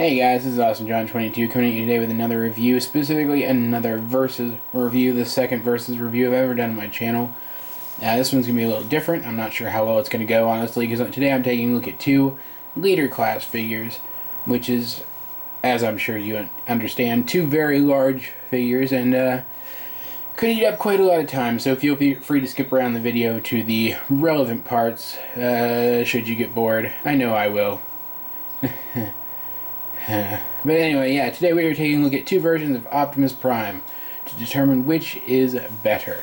Hey guys, this is AwesomeJohn22 coming at you today with another review, specifically another Versus review, the second Versus review I've ever done on my channel. This one's going to be a little different. I'm not sure how well it's going to go, honestly, because today I'm taking a look at two leader class figures, which is, as I'm sure you understand, two very large figures, and could eat up quite a lot of time, so feel free to skip around the video to the relevant parts, should you get bored. I know I will. But anyway, yeah, today we are taking a look at two versions of Optimus Prime to determine which is better.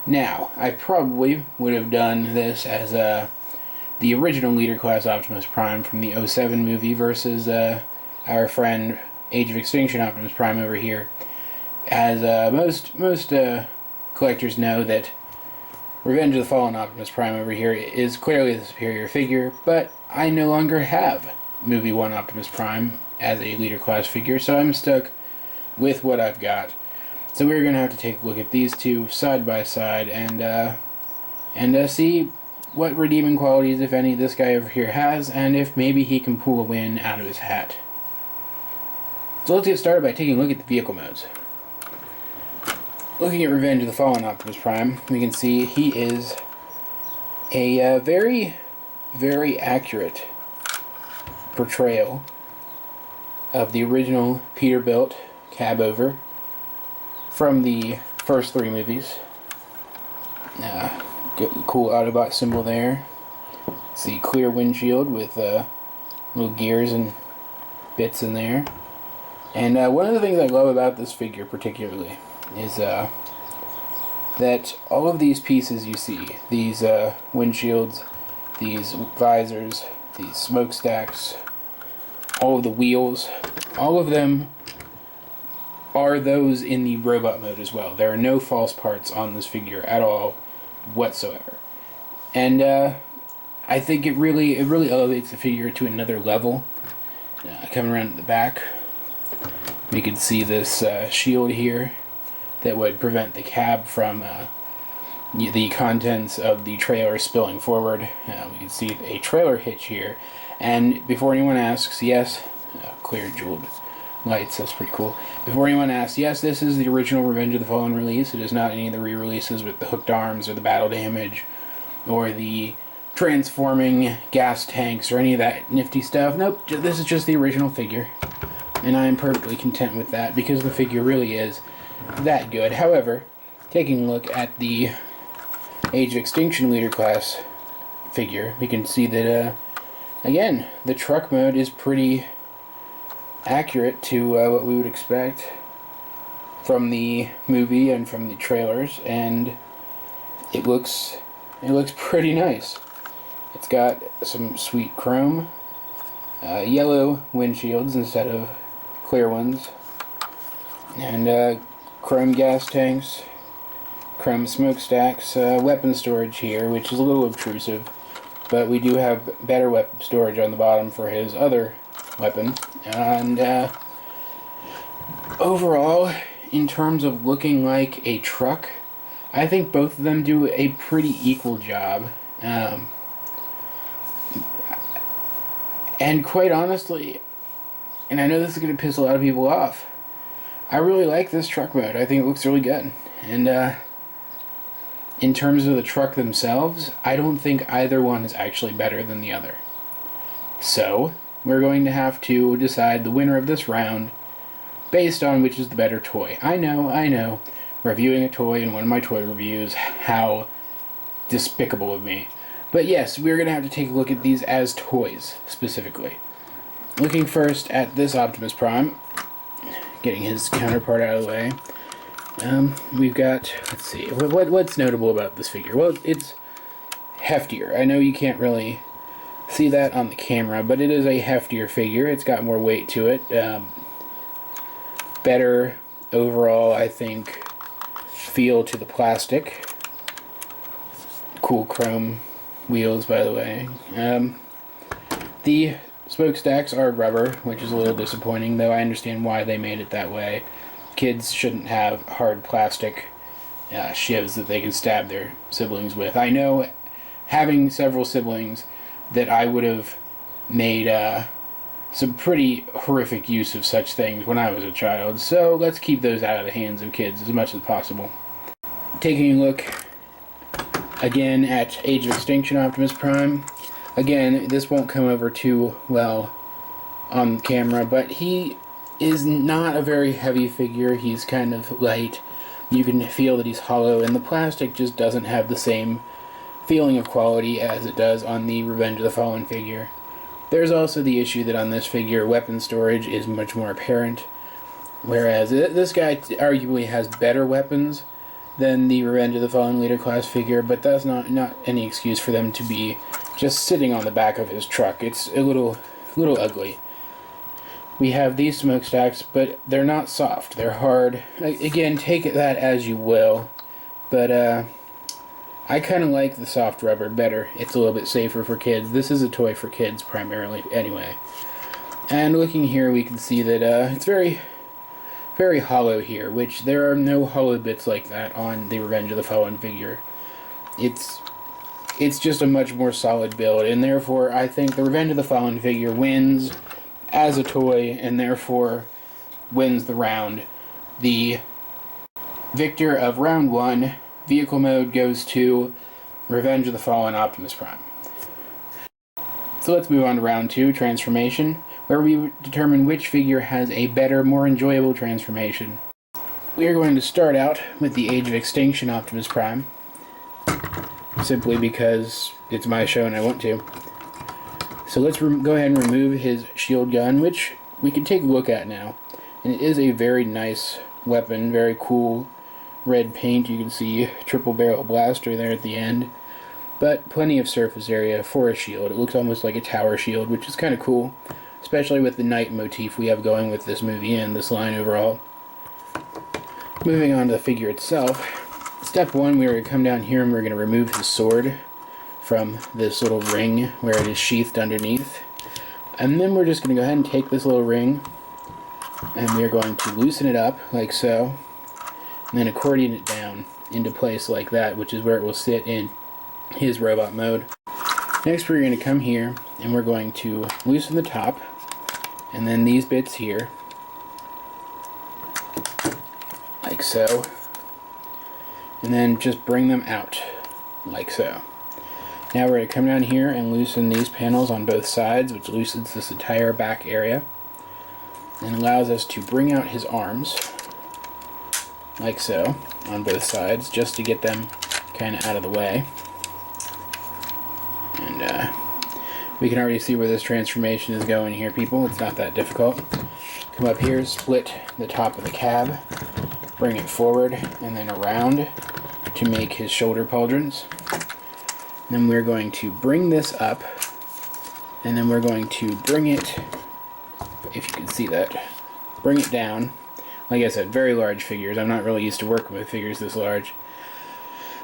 Now, I probably would have done this as the original leader class Optimus Prime from the 07 movie versus our friend Age of Extinction Optimus Prime over here. As most collectors know that Revenge of the Fallen Optimus Prime over here is clearly the superior figure, but I no longer have Movie 1 Optimus Prime as a leader class figure, so I'm stuck with what I've got. So we're going to have to take a look at these two side by side and see what redeeming qualities, if any, this guy over here has, and if maybe he can pull a win out of his hat. So let's get started by taking a look at the vehicle modes. Looking at Revenge of the Fallen Optimus Prime, we can see he is a very, very accurate portrayal of the original Peterbilt cab-over from the first three movies. Cool Autobot symbol there. See, clear windshield with little gears and bits in there. And one of the things I love about this figure particularly is that all of these pieces you see, these windshields, these visors, these smokestacks, all of the wheels, all of them are those in the robot mode as well. There are no false parts on this figure at all whatsoever. And I think it really elevates the figure to another level. Coming around at the back, we can see this shield here that would prevent the cab from the contents of the trailer spilling forward. We can see a trailer hitch here. And before anyone asks, yes, clear jeweled lights, that's pretty cool. Before anyone asks, yes, this is the original Revenge of the Fallen release. It is not any of the re-releases with the hooked arms or the battle damage or the transforming gas tanks or any of that nifty stuff. Nope, this is just the original figure. And I am perfectly content with that because the figure really is that good. However, taking a look at the Age of Extinction leader class figure, we can see that again, the truck mode is pretty accurate to what we would expect from the movie and from the trailers, and it looks pretty nice. It's got some sweet chrome, yellow windshields instead of clear ones, and chrome gas tanks, chrome smokestacks, weapon storage here, which is a little obtrusive. But we do have better weapon storage on the bottom for his other weapon. And overall, in terms of looking like a truck, I think both of them do a pretty equal job. And quite honestly, and I know this is going to piss a lot of people off, I really like this truck mode. I think it looks really good. And in terms of the truck themselves, I don't think either one is actually better than the other. So, we're going to have to decide the winner of this round based on which is the better toy. I know, reviewing a toy in one of my toy reviews, how despicable of me. But yes, we're going to have to take a look at these as toys, specifically. Looking first at this Optimus Prime, getting his counterpart out of the way. We've got, let's see, what's notable about this figure? Well, it's heftier. I know you can't really see that on the camera, but it is a heftier figure. It's got more weight to it. Better overall, I think, feel to the plastic. Cool chrome wheels, by the way. The smokestacks are rubber, which is a little disappointing, though I understand why they made it that way. Kids shouldn't have hard plastic shivs that they can stab their siblings with. I know, having several siblings, that I would have made some pretty horrific use of such things when I was a child, so let's keep those out of the hands of kids as much as possible. Taking a look again at Age of Extinction Optimus Prime. Again, this won't come over too well on camera, but he is not a very heavy figure. He's kind of light. You can feel that he's hollow, and the plastic just doesn't have the same feeling of quality as it does on the Revenge of the Fallen figure. There's also the issue that on this figure, weapon storage is much more apparent, whereas this guy arguably has better weapons than the Revenge of the Fallen Leader class figure, but that's not any excuse for them to be just sitting on the back of his truck. It's a little ugly. We have these smokestacks, but they're not soft. They're hard. Again, take that as you will, but I kind of like the soft rubber better. It's a little bit safer for kids. This is a toy for kids primarily, anyway. And looking here, we can see that it's very, very hollow here, which there are no hollow bits like that on the Revenge of the Fallen figure. It's just a much more solid build, and therefore I think the Revenge of the Fallen figure wins as a toy, and therefore wins the round. The victor of round 1, vehicle mode, goes to Revenge of the Fallen Optimus Prime. So let's move on to round 2, transformation, where we determine which figure has a better, more enjoyable transformation. We are going to start out with the Age of Extinction Optimus Prime, simply because it's my show and I want to. So let's go ahead and remove his shield gun, which we can take a look at now. And it is a very nice weapon, very cool red paint. You can see triple barrel blaster there at the end, but plenty of surface area for a shield. It looks almost like a tower shield, which is kind of cool, especially with the knight motif we have going with this movie and this line overall. Moving on to the figure itself, step 1, we're going to come down here and we're going to remove his sword from this little ring where it is sheathed underneath. And then we're just going to go ahead and take this little ring and we are going to loosen it up like so, and then accordion it down into place like that, which is where it will sit in his robot mode. Next we're going to come here and we're going to loosen the top, and then these bits here like so, and then just bring them out like so. Now we're going to come down here and loosen these panels on both sides, which loosens this entire back area and allows us to bring out his arms like so on both sides, just to get them kind of out of the way. And we can already see where this transformation is going here, people. It's not that difficult. Come up here, split the top of the cab, bring it forward and then around to make his shoulder pauldrons. Then we're going to bring this up, and then we're going to bring it, if you can see that, bring it down. Like I said, very large figures. I'm not really used to working with figures this large.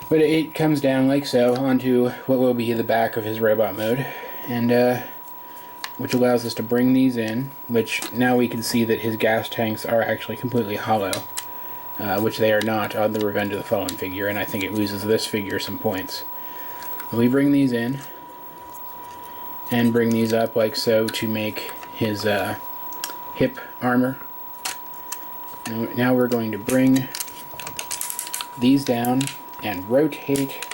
But it comes down like so onto what will be the back of his robot mode, and which allows us to bring these in, which now we can see that his gas tanks are actually completely hollow, which they are not on the Revenge of the Fallen figure, and I think it loses this figure some points. We bring these in and bring these up like so to make his hip armor. And now we're going to bring these down and rotate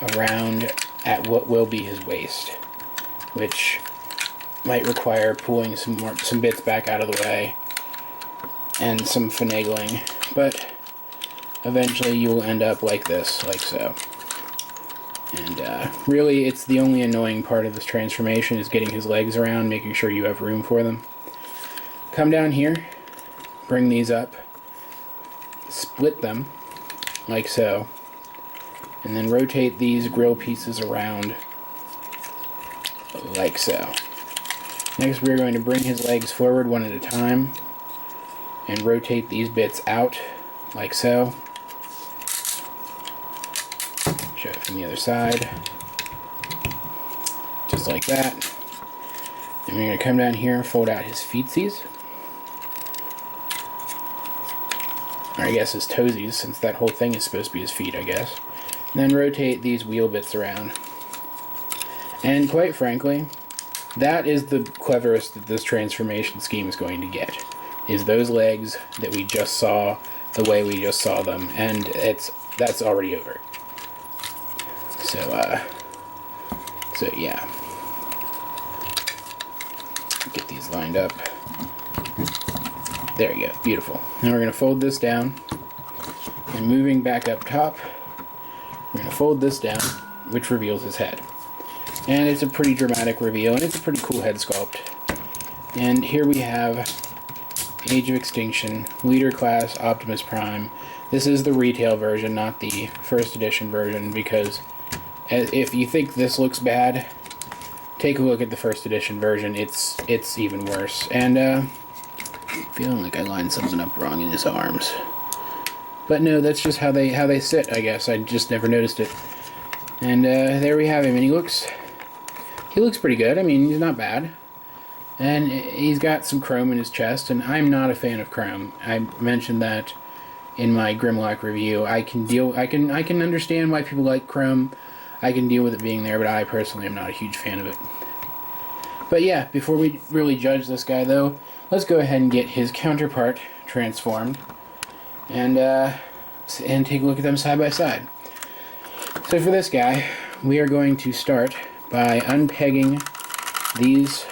around at what will be his waist, which might require pulling some bits back out of the way and some finagling, but eventually you will end up like this, like so. And really, it's the only annoying part of this transformation is getting his legs around, making sure you have room for them. Come down here, bring these up, split them, like so, and then rotate these grill pieces around, like so. Next, we're going to bring his legs forward one at a time, and rotate these bits out, like so. Show it from the other side, just like that. And we're going to come down here and fold out his feetsies, or I guess his toesies, since that whole thing is supposed to be his feet, I guess. And then rotate these wheel bits around. And quite frankly, That is the cleverest that this transformation scheme is going to get, is those legs that we just saw the way we just saw them, and that's already over. So yeah. Get these lined up. There you go, beautiful. Now we're going to fold this down, and moving back up top, we're going to fold this down, which reveals his head. And it's a pretty dramatic reveal, and it's a pretty cool head sculpt. And here we have Age of Extinction, Leader Class Optimus Prime. This is the retail version, not the first edition version, because if you think this looks bad, take a look at the first edition version. It's even worse. And feeling like I lined something up wrong in his arms. But no, that's just how they sit, I guess. I just never noticed it. And there we have him, and he looks pretty good. I mean, he's not bad. And he's got some chrome in his chest, and I'm not a fan of chrome. I mentioned that in my Grimlock review. I can understand why people like chrome. I can deal with it being there, but I personally am not a huge fan of it. But yeah, before we really judge this guy, though, let's go ahead and get his counterpart transformed, and take a look at them side by side. So for this guy, we are going to start by unpegging these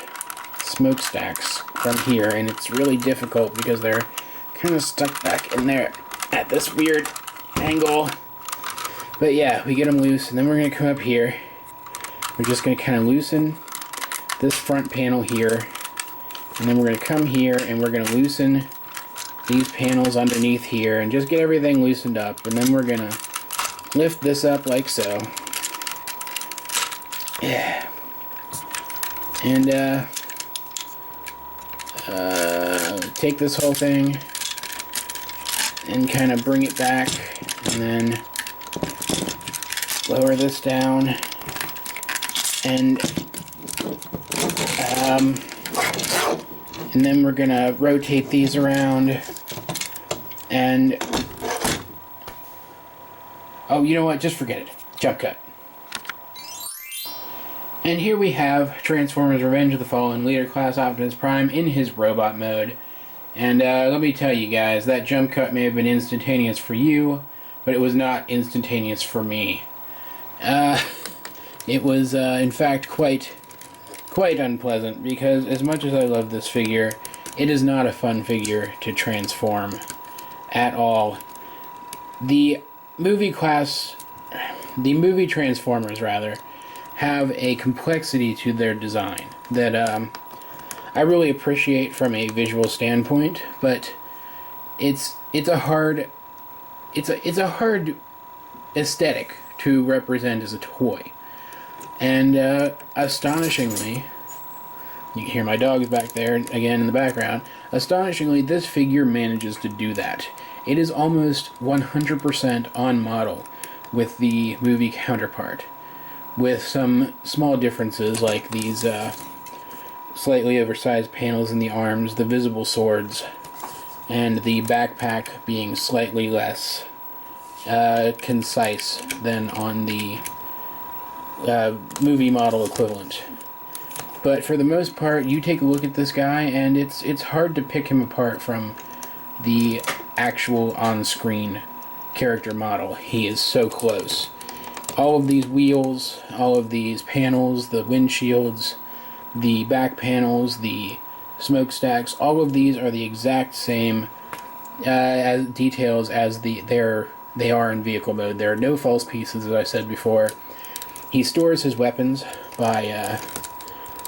smokestacks from here, and it's really difficult because they're kind of stuck back in there at this weird angle. But yeah, we get them loose, and then we're going to come up here. We're just going to kind of loosen this front panel here, and then we're going to come here and we're going to loosen these panels underneath here and just get everything loosened up, and then we're going to lift this up like so. Yeah. And take this whole thing and kind of bring it back, and then lower this down, and then we're gonna rotate these around, and oh, you know what, just forget it. Jump cut. And here we have Transformers Revenge of the Fallen, Leader Class Optimus Prime in his robot mode. And let me tell you guys, that jump cut may have been instantaneous for you, but it was not instantaneous for me. It was, in fact, quite unpleasant, because as much as I love this figure, it is not a fun figure to transform at all. The movie Transformers, rather, have a complexity to their design that I really appreciate from a visual standpoint, but it's a hard aesthetic to represent as a toy. And astonishingly, you can hear my dogs back there again in the background. Astonishingly, this figure manages to do that. It is almost 100% on model with the movie counterpart, with some small differences like these slightly oversized panels in the arms, the visible swords, and the backpack being slightly less concise than on the movie model equivalent. But for the most part, you take a look at this guy, and it's hard to pick him apart from the actual on-screen character model. He is so close. All of these wheels, all of these panels, the windshields, the back panels, the smokestacks, all of these are the exact same as details as they are in vehicle mode. There are no false pieces, as I said before. He stores his weapons by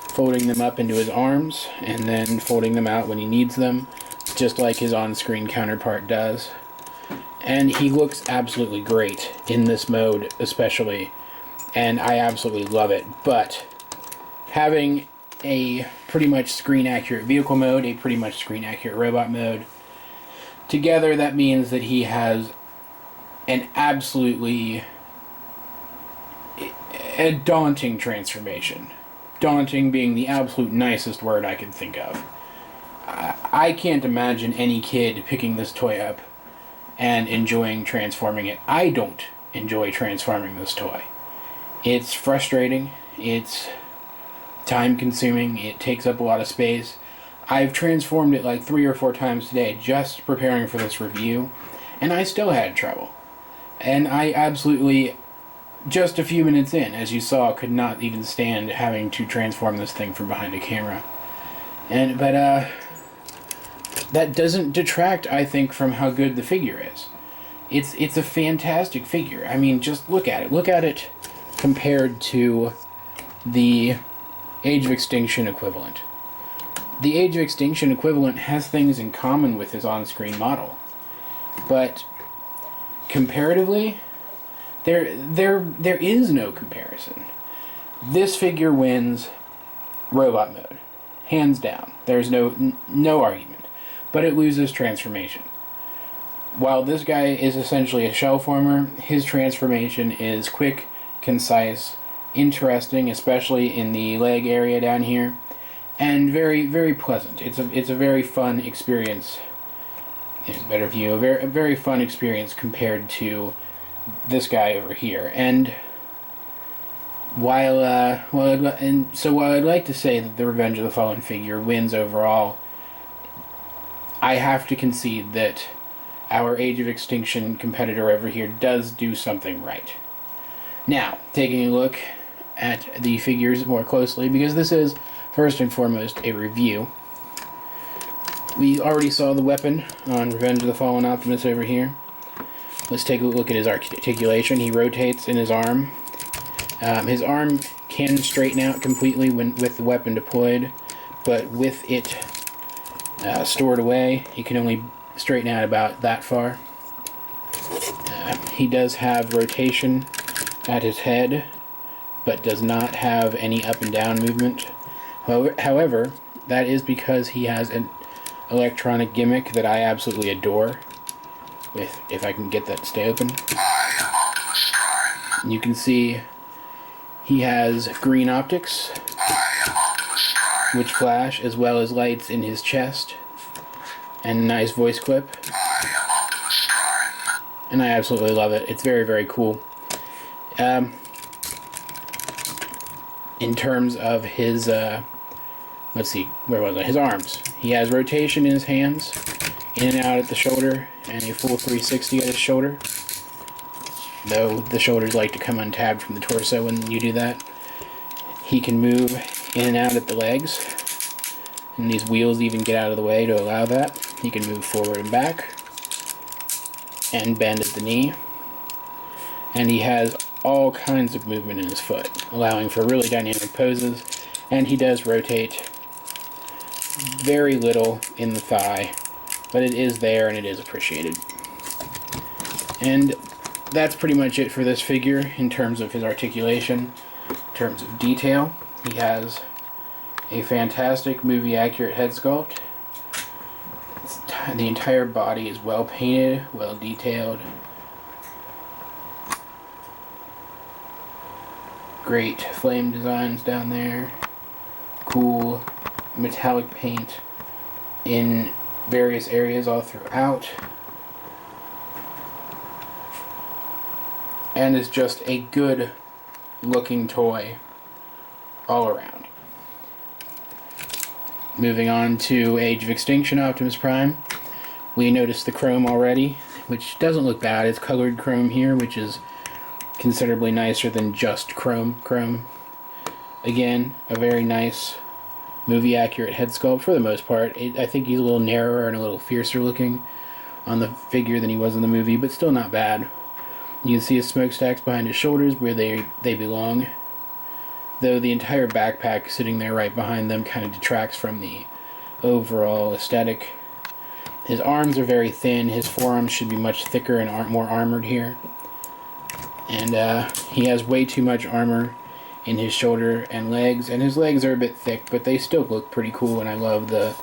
folding them up into his arms and then folding them out when he needs them, just like his on-screen counterpart does. And he looks absolutely great in this mode especially, and I absolutely love it. But having a pretty much screen-accurate vehicle mode, a pretty much screen-accurate robot mode, together that means that he has an absolutely a daunting transformation. Daunting being the absolute nicest word I can think of. I can't imagine any kid picking this toy up and enjoying transforming it. I don't enjoy transforming this toy. It's frustrating. It's time-consuming. It takes up a lot of space. I've transformed it like 3 or 4 times today just preparing for this review, and I still had trouble. And I absolutely, just a few minutes in, as you saw, could not even stand having to transform this thing from behind a camera. But that doesn't detract, I think, from how good the figure is. It's a fantastic figure. I mean, just look at it. Look at it compared to the Age of Extinction equivalent. The Age of Extinction equivalent has things in common with his on-screen model, but comparatively, there is no comparison. This figure wins robot mode, hands down. There's no argument. But it loses transformation. While this guy is essentially a shell former, his transformation is quick, concise, interesting, especially in the leg area down here, and very, very pleasant. It's a very fun experience. Here's a better view. A very fun experience compared to this guy over here. And while I'd like to say that the Revenge of the Fallen figure wins overall, I have to concede that our Age of Extinction competitor over here does do something right. Now, taking a look at the figures more closely, because this is first and foremost a review. We already saw the weapon on Revenge of the Fallen Optimus over here. Let's take a look at his articulation. He rotates in his arm. His arm can straighten out completely with the weapon deployed, but with it stored away, he can only straighten out about that far. He does have rotation at his head, but does not have any up and down movement. However, that is because he has an electronic gimmick that I absolutely adore. If I can get that to stay open. You can see he has green optics, which flash, as well as lights in his chest, and a nice voice clip. And I absolutely love it. It's very, very cool. In terms of his, let's see, where was it? His arms. He has rotation in his hands, in and out at the shoulder, and a full 360 at his shoulder. Though the shoulders like to come untabbed from the torso when you do that. He can move in and out at the legs, and these wheels even get out of the way to allow that. He can move forward and back, and bend at the knee. And he has all kinds of movement in his foot, allowing for really dynamic poses, and he does rotate very little in the thigh, but it is there and it is appreciated. And that's pretty much it for this figure in terms of his articulation, in terms of detail. He has a fantastic movie accurate head sculpt. The entire body is well painted, well detailed. Great flame designs down there. Cool metallic paint in various areas all throughout. And is just a good looking toy all around. Moving on to Age of Extinction Optimus Prime. We noticed the chrome already, which doesn't look bad. It's colored chrome here, which is considerably nicer than just chrome. Again, a very nice movie accurate head sculpt for the most part. I think he's a little narrower and a little fiercer looking on the figure than he was in the movie, but still not bad. You can see his smokestacks behind his shoulders where they belong, though the entire backpack sitting there right behind them kind of detracts from the overall aesthetic. His arms are very thin. His forearms should be much thicker and more armored here. And he has way too much armor in his shoulder and legs, and his legs are a bit thick, but they still look pretty cool, and I love the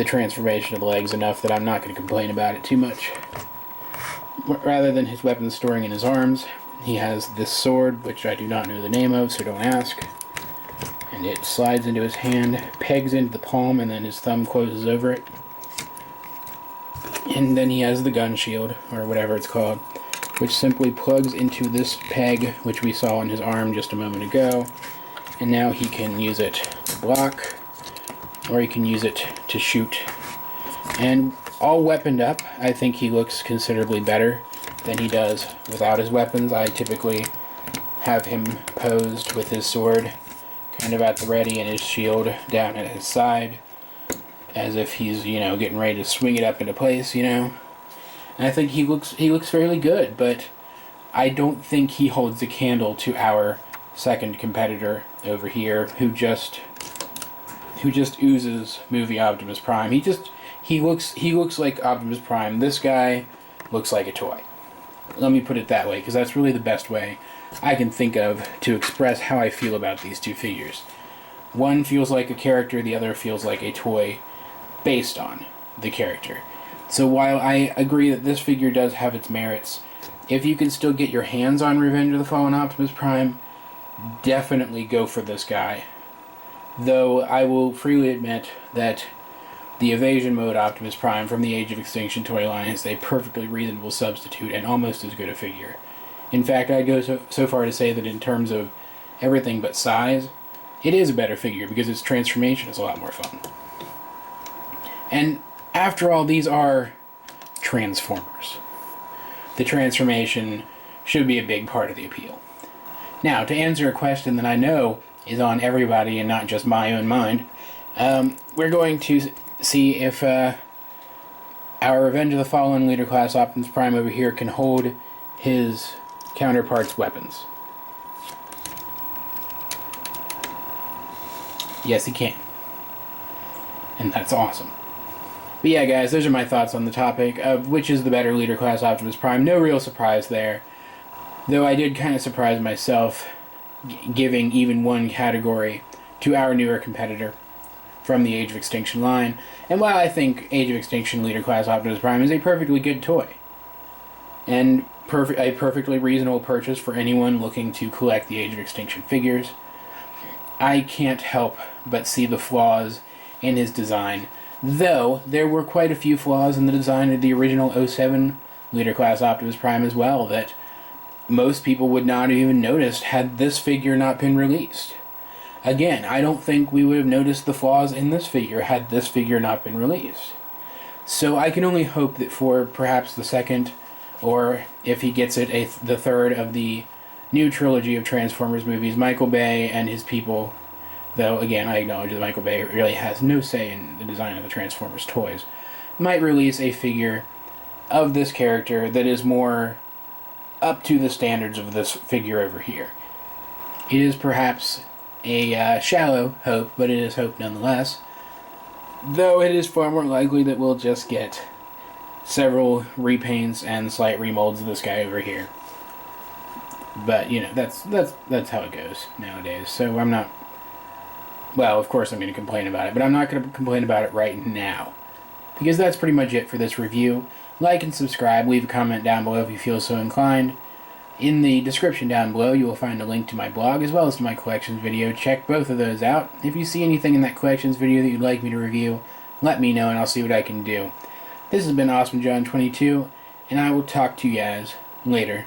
transformation of the legs enough that I'm not going to complain about it too much. Rather than his weapons storing in his arms, he has this sword, which I do not know the name of, so don't ask. And it slides into his hand, pegs into the palm, and then his thumb closes over it. And then he has the gun shield, or whatever it's called, which simply plugs into this peg, which we saw on his arm just a moment ago, And now he can use it to block, or he can use it to shoot. And all weaponed up, I think he looks considerably better than he does without his weapons. I typically have him posed with his sword kind of at the ready and his shield down at his side, as if he's, you know, getting ready to swing it up into place, you know. And I think he looks fairly good, but I don't think he holds a candle to our second competitor over here, who just oozes movie Optimus Prime. He looks like Optimus Prime. This guy looks like a toy. Let me put it that way, because that's really the best way I can think of to express how I feel about these two figures. One feels like a character, the other feels like a toy based on the character. So while I agree that this figure does have its merits, if you can still get your hands on Revenge of the Fallen Optimus Prime, definitely go for this guy. Though I will freely admit that the Evasion Mode Optimus Prime from the Age of Extinction toy line is a perfectly reasonable substitute and almost as good a figure. In fact, I'd go so far to say that in terms of everything but size, it is a better figure because its transformation is a lot more fun. And after all, these are Transformers. The transformation should be a big part of the appeal. Now, to answer a question that I know is on everybody and not just my own mind, we're going to see if our Revenge of the Fallen Leader Class Optimus Prime over here can hold his counterpart's weapons. Yes, he can. And that's awesome. But yeah, guys, those are my thoughts on the topic of which is the better Leader Class Optimus Prime. No real surprise there. Though I did kind of surprise myself giving even one category to our newer competitor from the Age of Extinction line. And while I think Age of Extinction Leader Class Optimus Prime is a perfectly good toy, and a perfectly reasonable purchase for anyone looking to collect the Age of Extinction figures, I can't help but see the flaws in his design. Though, there were quite a few flaws in the design of the original 07 Leader Class Optimus Prime as well that most people would not have even noticed had this figure not been released. Again, I don't think we would have noticed the flaws in this figure had this figure not been released. So I can only hope that for perhaps the second, or if he gets it, the third of the new trilogy of Transformers movies, Michael Bay and his people, though again I acknowledge that Michael Bay really has no say in the design of the Transformers toys, might release a figure of this character that is more up to the standards of this figure over here. It is perhaps a shallow hope, but it is hope nonetheless. Though it is far more likely that we'll just get several repaints and slight remolds of this guy over here. But, you know, that's how it goes nowadays. So I'm not... Well, of course I'm going to complain about it, but I'm not going to complain about it right now. Because that's pretty much it for this review. Like and subscribe, leave a comment down below if you feel so inclined. In the description down below, you will find a link to my blog as well as to my collections video. Check both of those out. If you see anything in that collections video that you'd like me to review, let me know and I'll see what I can do. This has been AwesomeJohn22, and I will talk to you guys later.